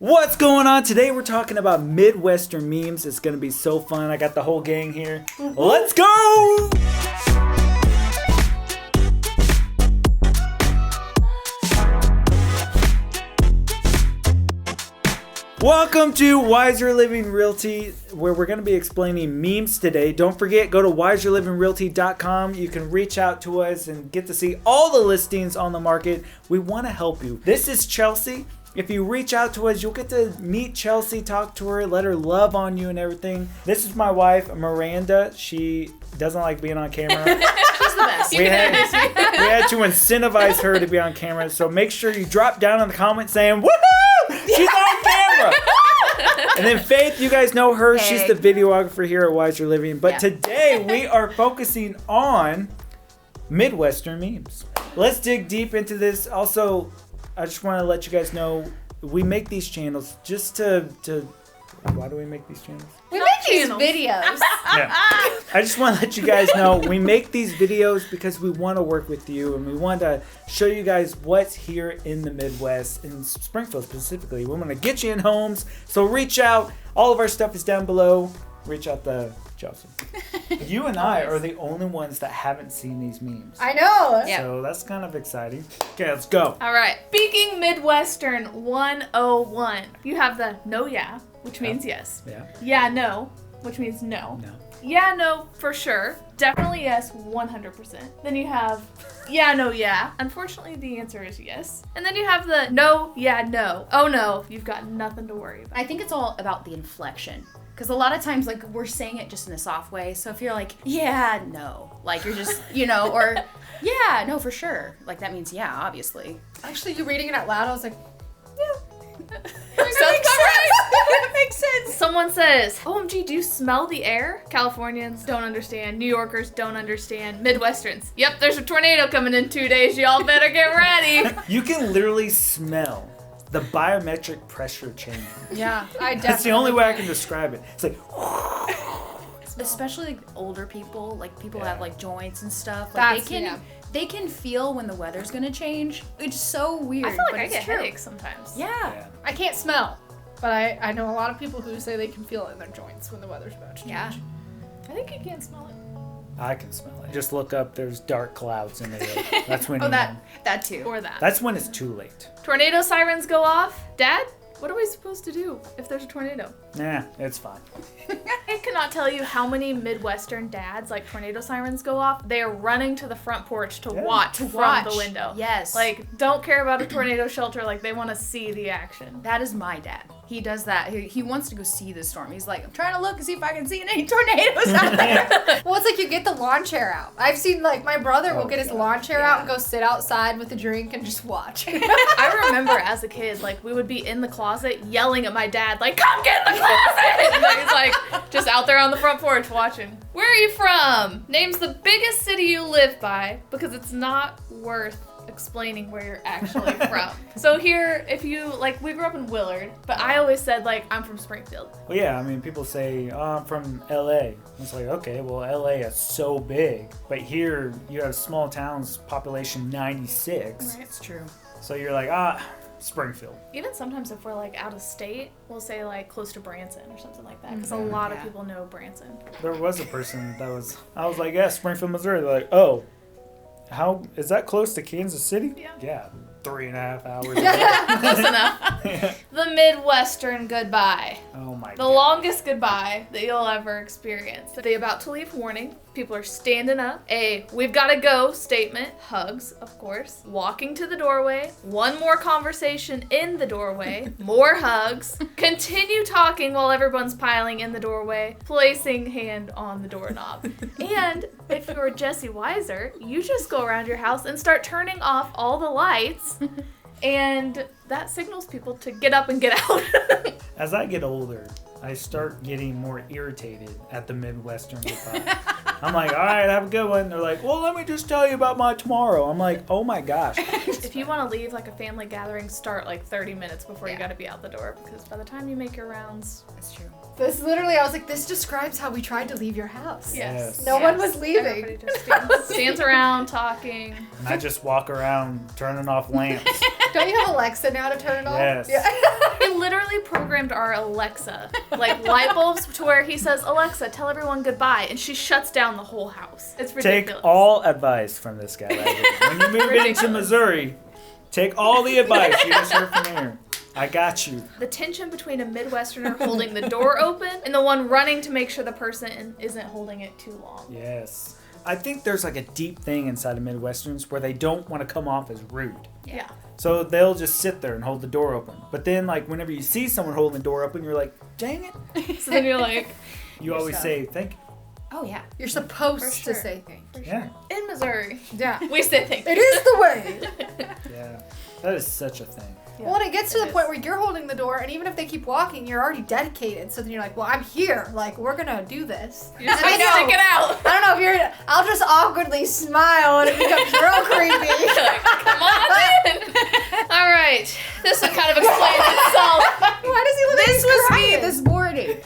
What's going on? Today we're talking about Midwestern memes. It's going to be so fun. I got the whole gang here. Let's go! Welcome to Wiser Living Realty, where we're going to be explaining memes today. Don't forget, go to wiserlivingrealty.com. You can reach out to us and get to see all the listings on the market. We want to help you. This is Chelsey. If you reach out to us, you'll get to meet Chelsey, talk to her, let her love on you and everything. This is my wife, Miranda. She doesn't like being on camera. She's the best. We had to incentivize her to be on camera. So make sure you drop down in the comments saying, woohoo! She's on camera! And then Faith, you guys know her. Hey. She's the videographer here at Wiser Living. But today we are focusing on Midwestern memes. Let's dig deep into this. Also, I just want to let you guys know we make these channels just to why do we make these channels? We make these videos. Yeah. I just want to let you guys know we make these videos because we want to work with you and we want to show you guys what's here in the Midwest, in Springfield specifically. We want to get you in homes, so reach out. All of our stuff is down below. Reach out to Chelsey. You and I are the only ones that haven't seen these memes. I know. Yeah. So that's kind of exciting. Okay, let's go. All right. Speaking Midwestern 101. You have the no yeah, which means yes. Yeah. Yeah, no, which means no. No. Yeah, no, for sure. Definitely yes, 100%. Then you have yeah, no, yeah. Unfortunately, the answer is yes. And then you have the no, yeah, no. Oh no, you've got nothing to worry about. I think it's all about the inflection. Because a lot of times, like, we're saying it just in a soft way. So if you're like, yeah, no. Like, you're just, or, yeah, no, for sure. Like, that means yeah, obviously. Actually, you reading it out loud, I was like, Sounds right. Makes sense. Someone says, OMG, do you smell the air? Californians don't understand. New Yorkers don't understand. Midwesterns. Yep, there's a tornado coming in 2 days. Y'all better get ready. You can literally smell the biometric pressure change. yeah, I definitely. That's the only way I can describe it. It's like, Especially like older people, like people Yeah. have like joints and stuff. Like That's- they can feel when the weather's gonna change. It's so weird. I feel like but I it's get true. headaches sometimes. Yeah. yeah. I can't smell, but I know a lot of people who say they can feel it in their joints when the weather's about to change. Yeah. I think you can smell it. I can smell it. Just look up, there's dark clouds in the air. That's when Oh, you that know. too. Or that. That's when it's too late. Tornado sirens go off. Dad, what are we supposed to do if there's a tornado? Nah, it's fine. I cannot tell you how many Midwestern dads, like tornado sirens go off, they are running to the front porch to Yeah. watch from the window. Yes. Like, don't care about a tornado shelter. Like, they want to see the action. That is my dad. He does that. He wants to go see the storm. He's like, I'm trying to look and see if I can see any tornadoes out there. Well, it's like you get the lawn chair out. I've seen like my brother will get his God. lawn chair out and go sit outside with a drink and just watch. I remember as a kid, like, we would be in the closet yelling at my dad, like, come get in the closet! And then he's like, just out there on the front porch watching. Where are you from? Name's the biggest city you live by, because it's not worth explaining where you're actually from. So here, if you, like, we grew up in Willard, but I always said, like, I'm from Springfield. Well, yeah, I mean, people say, oh, I'm from LA. It's like, okay, well, LA is so big. But here, you have small towns, population 96. It's true. So you're like, Springfield. Even sometimes if we're, like, out of state, we'll say, like, close to Branson or something like that, because a lot of people know Branson. There was a person that was, I was like, yeah, Springfield, Missouri. They're like, oh, how, is that close to Kansas City? Yeah. Yeah, 3.5 hours away. Close enough. The Midwestern goodbye. Oh my The God. longest goodbye that you'll ever experience. The about to leave warning. People are standing up. A we've got to go statement. Hugs, of course. Walking to the doorway. One more conversation in the doorway. More hugs. Continue talking while everyone's piling in the doorway. Placing hand on the doorknob. And if you're Jesse Weiser, you just go around your house and start turning off all the lights. And that signals people to get up and get out. As I get older, I start getting more irritated at the Midwestern goodbye. I'm like, all right, have a good one. They're like, well, let me just tell you about my tomorrow. I'm like, oh my gosh. If you want to leave like a family gathering, start like 30 minutes before you got to be out the door, because by the time you make your rounds, That's true. This literally, I was like, this describes how we tried to leave your house. Yes. No one was leaving. Everybody just stands around talking. And I just walk around turning off lamps. Don't you have Alexa now to turn it off? Yes. Yeah. It literally programmed our Alexa, like light bulbs, to where he says, Alexa, tell everyone goodbye, and she shuts down the whole house. It's ridiculous. Take all advice from this guy right here. When you move into Missouri, take all the advice you just heard from here. I got you. The tension between a Midwesterner holding the door open and the one running to make sure the person isn't holding it too long. Yes. I think there's like a deep thing inside of Midwesterners where they don't want to come off as rude. Yeah. So they'll just sit there and hold the door open. But then, like, whenever you see someone holding the door open, you're like, dang it. So then you're like, You always say, thank you. Oh, yeah. You're supposed For to sure. say thank you. Yeah. in Missouri, Yeah. we say thank you. It is the way. Yeah. That is such a thing. Yeah, Well, and it gets to it the is. point where you're holding the door, and even if they keep walking, you're already dedicated. So then you're like, well, I'm here. Like, we're going to do this. You just And like I know. stick it out. I don't know if you're. I'll just awkwardly smile, and it becomes real creepy. Like, come on in. All right. This one kind of explains itself. Why does he look like This he's was crying? me this morning.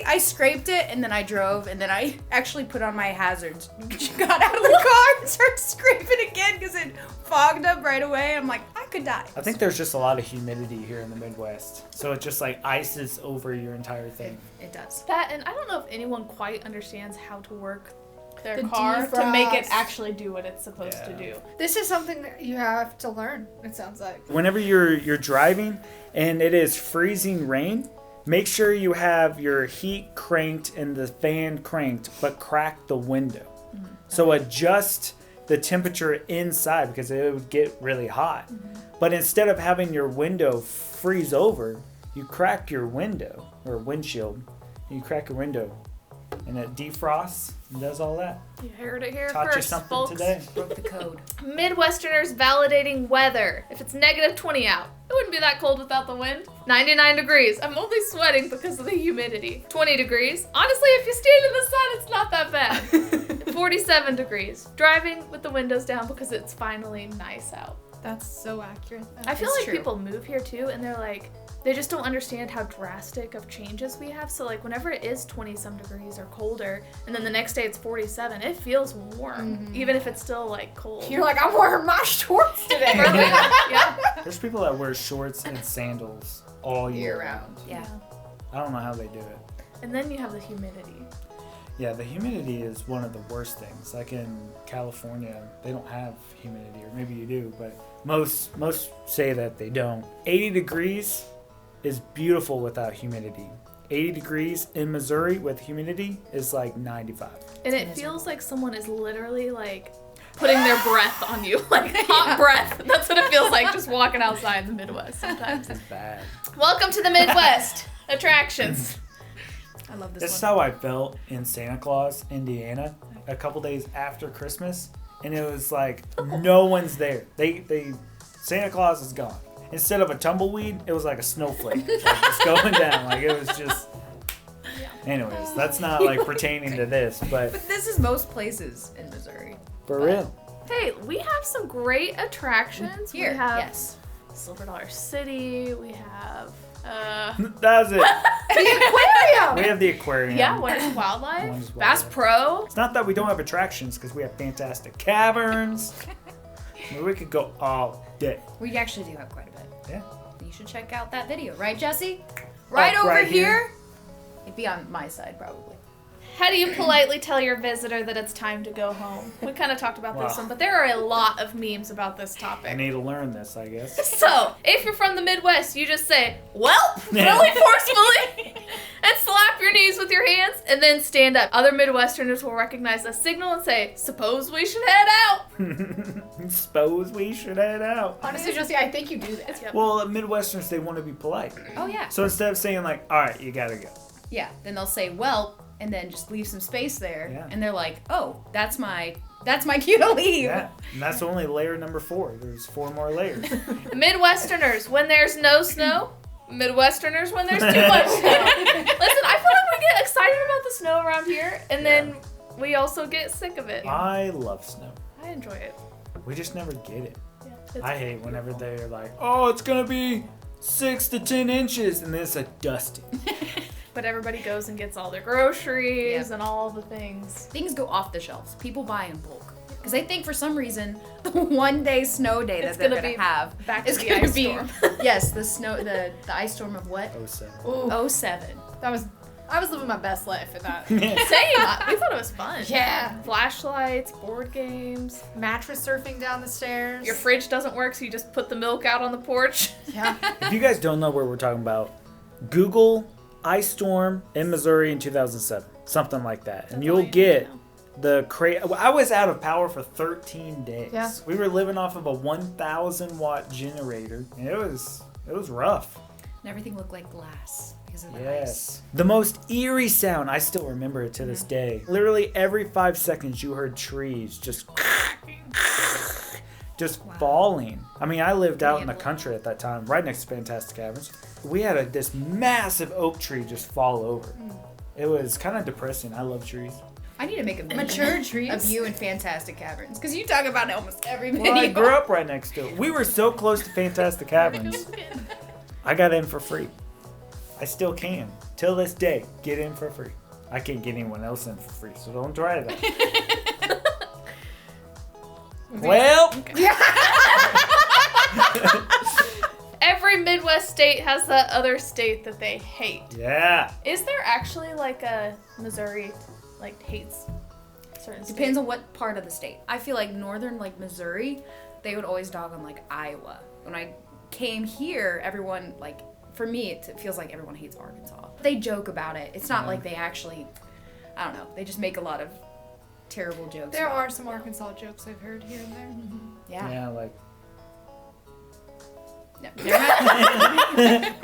I scraped it and then I drove and then I actually put on my hazards. Got out of the car and started scraping again because it fogged up right away. I'm like, I could die. I think there's just a lot of humidity here in the Midwest. So it just like ices over your entire thing. It does. That, and I don't know if anyone quite understands how to work their The car to make it defrost. actually do what it's supposed to Yeah. do. This is something that you have to learn. It sounds like. Whenever you're driving and it is freezing rain, make sure you have your heat cranked and the fan cranked, but crack the window. So adjust the temperature inside because it would get really hot. But instead of having your window freeze over, you crack your window or windshield. You crack your window and it defrosts and does all that. You heard it here Taught you first, something folks. today. Broke the code. Midwesterners validating weather. If it's negative 20 out, it wouldn't be that cold without the wind. 99 degrees. I'm only sweating because of the humidity. 20 degrees. Honestly, if you stand in the sun, it's not that bad. 47 degrees. Driving with the windows down because it's finally nice out. That's so accurate. I feel It's like true. people move here too and they're like, they just don't understand how drastic of changes we have. So like whenever it is 20 some degrees or colder and then the next day it's 47, it feels warm, even if it's still like cold. You're like, I'm wearing my shorts today. Yeah. There's people that wear shorts and sandals all year Year round. Yeah. I don't know how they do it. And then you have the humidity. Yeah, the humidity is one of the worst things. Like in California, they don't have humidity, or maybe you do, but most say that they don't. 80 degrees is beautiful without humidity. 80 degrees in Missouri with humidity is like 95. And it feels like someone is literally like putting their breath on you, like hot breath. That's what it feels like just walking outside in the Midwest sometimes. It's bad. Welcome to the Midwest. Attractions. I love this This is one. how I felt in Santa Claus, Indiana, a couple days after Christmas, and it was like no one's there. Santa Claus is gone. Instead of a tumbleweed, it was like a snowflake, like just going down. Like it was just. Anyways, that's not like pertaining to this, but But this is most places in Missouri. for real. Hey, we have some great attractions. Here, we have yes. Silver Dollar City. We have That's it. The aquarium. We have the aquarium. Wonders Wildlife, Wonders Bass Wildlife. Pro. It's not that we don't have attractions because we have fantastic caverns. I mean, we could go all day. We actually do have quite a bit. Yeah. You should check out that video, right, Jesse? Right over right here. here. It'd be on my side, probably. How do you politely tell your visitor that it's time to go home? We kind of talked about this Wow. one, but there are a lot of memes about this I topic. need to learn this, I guess. So, if you're from the Midwest, you just say, "Welp," really forcefully, and slap your knees with your hands, and then stand up. Other Midwesterners will recognize the signal and say, "Suppose we should head out." Suppose we should head out. Honestly, Josie, I think you do that. Yep. Well, Midwesterners, they want to be polite. Oh, yeah. So instead of saying like, all right, you gotta go. Yeah. Then they'll say, well, and then just leave some space there. Yeah. And they're like, oh, that's my cue to leave. Yeah. And that's only layer number 4. There's 4 more layers. Midwesterners, when there's no snow. Midwesterners, when there's too much snow. Listen, I feel like we get excited about the snow around here, and then we also get sick of it. I love snow. I enjoy it. We just never get it. Yeah, it's I hate whenever they're like, oh, it's gonna be 6 to 10 inches, and then it's a dusting. But everybody goes and gets all their groceries Yeah. and all the things. Things go off the shelves. People buy in bulk. Because I think for some reason, the 1 day snow day that It's they're gonna going be to have back to is the going to ice be, storm. yes, the ice storm of what? 07. Ooh, 07. I was living my best life in that. Same. We thought it was fun. Yeah. Flashlights, board games. Mattress surfing down the stairs. Your fridge doesn't work, so you just put the milk out on the porch. Yeah. If you guys don't know what we're talking about, Google ice storm in Missouri in 2007, something like that, and That's you'll all you get need to know. I was out of power for 13 days. Yeah. We were living off of a 1,000 watt generator, and it was rough. And everything looked like glass because of the ice. Yes. The most eerie sound, I still remember it to this day. Literally every 5 seconds you heard trees just falling. I mean, I lived out in the country at that time, right next to Fantastic Caverns. We had this massive oak tree just fall over. It was kind of depressing. I love trees. I need to make a video Mature trees. of you in Fantastic Caverns. Because you talk about it almost every Well, video. I grew up right next to it. We were so close to Fantastic Caverns. I got in for free. I still can. Till this day, get in for free. I can't get anyone else in for free, so don't try that. Well, Every Midwest state has that other state that they hate. yeah. Is there actually like a Missouri like hates certain states? Depends on what part of the state. I feel like northern, like Missouri, they would always dog on like Iowa. When I came here, everyone, like, for me, it feels like everyone hates Arkansas. They joke about it. It's not like they actually, I don't know, they just make a lot of terrible jokes. There about are it. some Arkansas jokes I've heard here and there. Yeah. Yeah, like. No, they're not-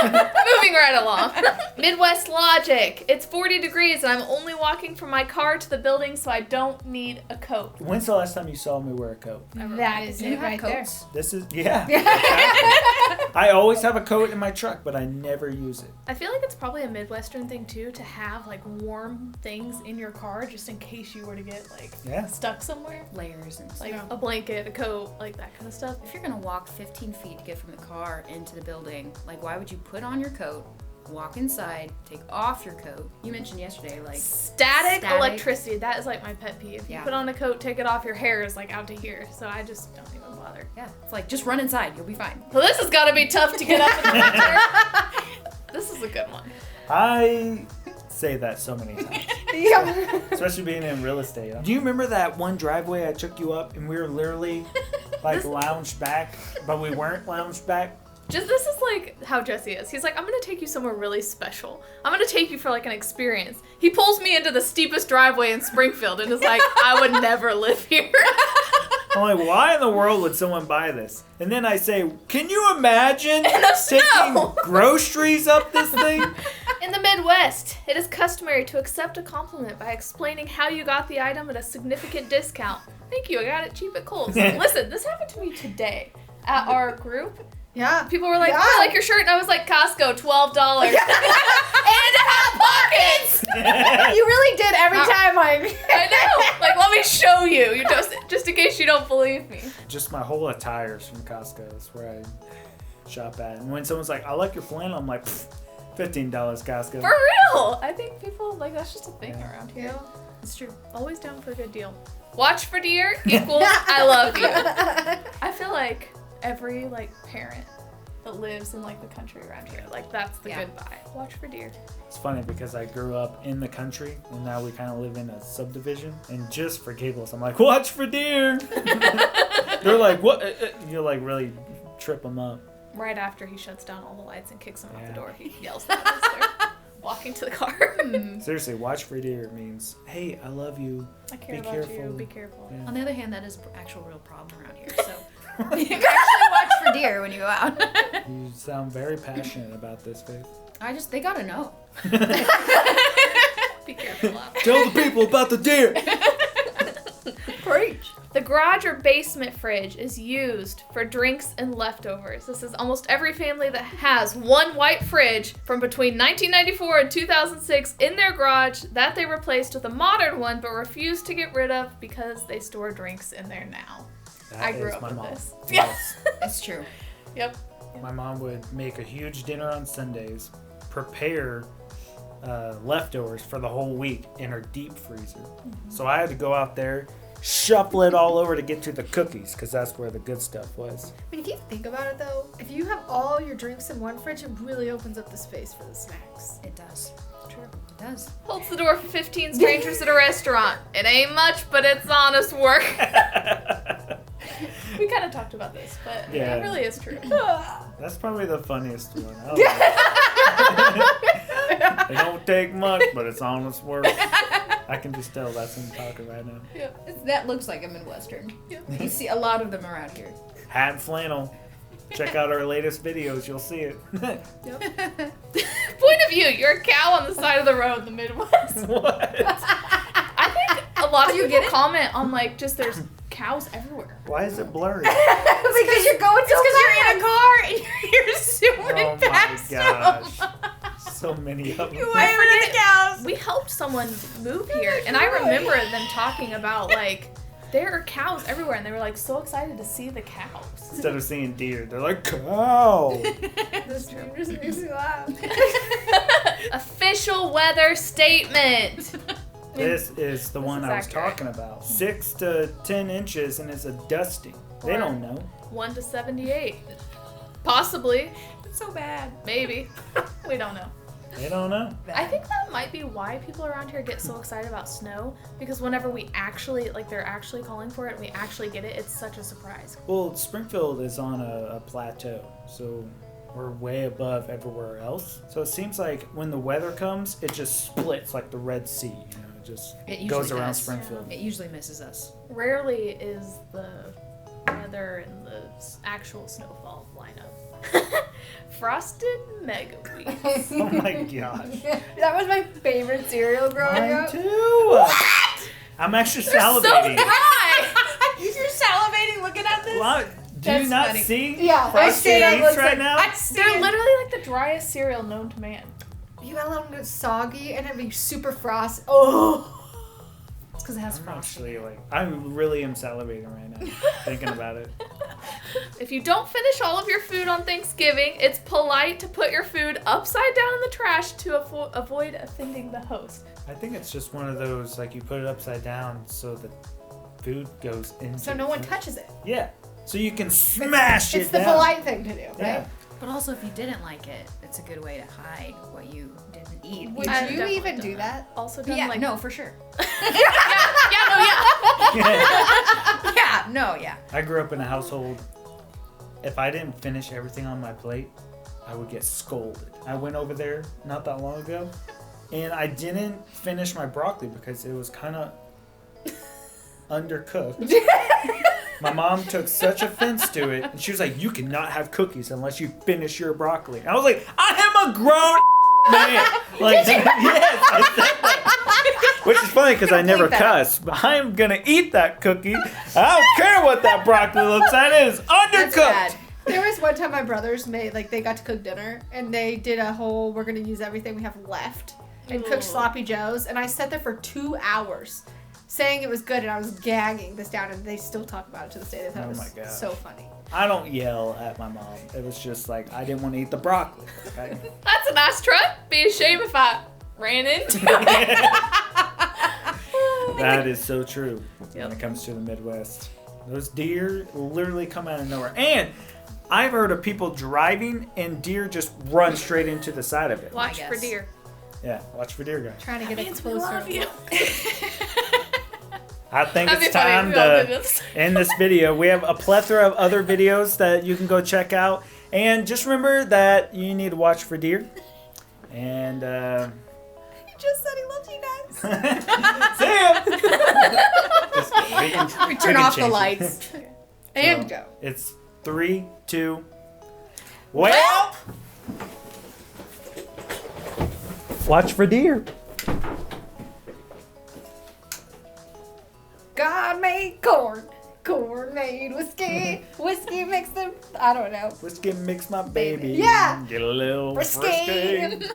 Moving right along. Midwest logic. It's 40 degrees and I'm only walking from my car to the building, so I don't need a coat. When's the last time you saw me wear a coat? That is Do you it have right there. coats? This is, yeah. I always have a coat in my truck, but I never use it. I feel like it's probably a Midwestern thing too to have like warm things in your car just in case you were to get like Yeah. stuck somewhere. Layers and stuff. Like a blanket, a coat, like that kind of stuff. If you're gonna walk 15 feet to get from the car into the building, like, why would you put on your coat, walk inside, take off your coat? You mentioned yesterday, like, Static electricity. That is like my pet peeve. You Yeah. put on a coat, take it off, your hair is like out to here. So I just don't even bother. yeah, it's like, just run inside, you'll be fine. Well, this has got to be tough to get up in the winter. This is a good one. I say that so many times, Yeah. especially being in real estate. Do you remember that one driveway I took you up and we were literally like lounged back, but we weren't lounged back? This is like how Jesse is. He's like, I'm gonna take you somewhere really special. I'm gonna take you for like an experience. He pulls me into the steepest driveway in Springfield and is like, I would never live here. I'm like, why in the world would someone buy this? And then I say, can you imagine taking snow. groceries up this thing? In the Midwest, it is customary to accept a compliment by explaining how you got the item at a significant discount. Thank you, I got it cheap at Kohl's. Listen, this happened to me today at our group. Yeah. People were like, Yeah. oh, I like your shirt, and I was like, Costco, $12. And it had pockets! You really did every time I know. Like, let me show you. You just in case you don't believe me. Just my whole attire's from Costco. That's where I shop at. And when someone's like, I like your flannel, I'm like, $15 Costco. For real. I think people, like, that's just a thing around here. It's true. Always down for a good deal. Watch for deer equals I love you. I feel like every, like, parent that lives in, like, the country around here, like, that's the goodbye. Watch for deer. It's funny because I grew up in the country and now we kind of live in a subdivision. And just for cables, I'm like, watch for deer. They're like, what? You like really trip them up. Right after he shuts down all the lights and kicks them out Yeah. the door, he yells at us as they're walking to the car. Seriously, watch for deer means, hey, I love you. I care Be about careful. you. Be careful. Yeah. On the other hand, that is an actual real problem around here, so you can actually watch for deer when you go out. You sound very passionate about this, Faith. They gotta know. Be careful out. Tell the people about the deer. Preach. The garage or basement fridge is used for drinks and leftovers. This is almost every family that has one white fridge from between 1994 and 2006 in their garage that they replaced with a modern one but refuse to get rid of because they store drinks in there now. That I grew is up my with mom. this. Yes. It's true. Yep. My mom would make a huge dinner on Sundays, prepare leftovers for the whole week in her deep freezer. So I had to go out there shuffle it all over to get to the cookies because that's where the good stuff was. I mean, if you think about it though, if you have all your drinks in one fridge, it really opens up the space for the snacks. It does. True. It does. Holds the door for 15 strangers at a restaurant. It ain't much, but it's honest work. We kind of talked about this, but Yeah. it really is true. That's probably the funniest one. It don't take much, but it's honest work. I can just tell that's him talking right now. That looks like a Midwestern. You see a lot of them around here. Hat and flannel. Check out our latest videos. You'll see it. Point of view, you're a cow on the side of the road in the Midwest. What? I think a lot of people comment on like just there's cows everywhere. Why is it blurry? Because you're going so Because you're in a fast. car and you're zooming Oh my past gosh. them. So many of them. You wait for the cows. We helped someone move here, and I remember them talking about like there are cows everywhere, and they were like so excited to see the cows. Instead of seeing deer, they're like, cow. This stream just makes me laugh. Official weather statement. This is the one is I was accurate. talking about. 6 to 10 inches, and it's a dusting. They don't know. 1 to 78. Possibly. It's so bad. Maybe. We don't know. They don't know. I think that might be why people around here get so excited about snow, because whenever we actually, like they're actually calling for it and we actually get it, it's such a surprise. Well, Springfield is on a plateau, so we're way above everywhere else. So it seems like when the weather comes, it just splits like the Red Sea. You know, it just It usually goes around does. Springfield. It usually misses us. Rarely is the weather and the actual snowfall line up. Frosted Mega Wheats. Oh my gosh. That was my favorite cereal growing Mine up. too. What? I'm actually salivating. You're salivating looking at this? What? Do That's you not funny. see Yeah, I Frosted see that Wheats looks right like- now? They're literally like the driest cereal known to man. You gotta let them get soggy and it'd be super frosty. Oh. It's because it has I'm frost. actually like, I really am salivating right now, thinking about it. If you don't finish all of your food on Thanksgiving, it's polite to put your food upside down in the trash to avoid offending the host. I think it's just one of those, like you put it upside down so the food goes into So no one it. touches it. Yeah. So you can smash it It's the down. polite thing to do, right? Yeah. But also, if you didn't like it, it's a good way to hide what you didn't eat. Would I've you definitely even done do that? Also done Yeah, like no, for sure. yeah. Yeah. I grew up in a household, if I didn't finish everything on my plate, I would get scolded. I went over there not that long ago, and I didn't finish my broccoli because it was kind of undercooked. My mom took such offense to it, and she was like, "You cannot have cookies unless you finish your broccoli." And I was like, "I am a grown man." Like, yes, I said that. Which is funny because I never bleep that out. cuss, but I am gonna eat that cookie. I don't care what that broccoli looks like. It is That's undercooked. bad. There was one time my brothers made, like, they got to cook dinner, and they did a whole, we're going to use everything we have left, and cook Ooh. sloppy joes, and I sat there for 2 hours saying it was good, and I was gagging this down, and they still talk about it to this day. They thought Oh it was my gosh. so funny. I don't yell at my mom. It was just like I didn't want to eat the broccoli. Okay? That's a nice truck. Be ashamed if I ran into it. That is so true when Yep. it comes to the Midwest. Those deer literally come out of nowhere. And I've heard of people driving and deer just run straight into the side of it. Watch I for guess. deer. Yeah, watch for deer, guys. Trying to get it Means we closer. love you. I think That'd be it's funny if time we all did to this. end this video. We have a plethora of other videos that you can go check out. And just remember that you need to watch for deer. And He just said he loves you guys. see ya! Just kidding. We turn off the change it. lights. And go. It's 3, 2. Well, watch for deer. God made corn. Corn made whiskey. Whiskey makes them, I don't know. Whiskey makes my baby. Yeah. Get a little Frisky. frisky.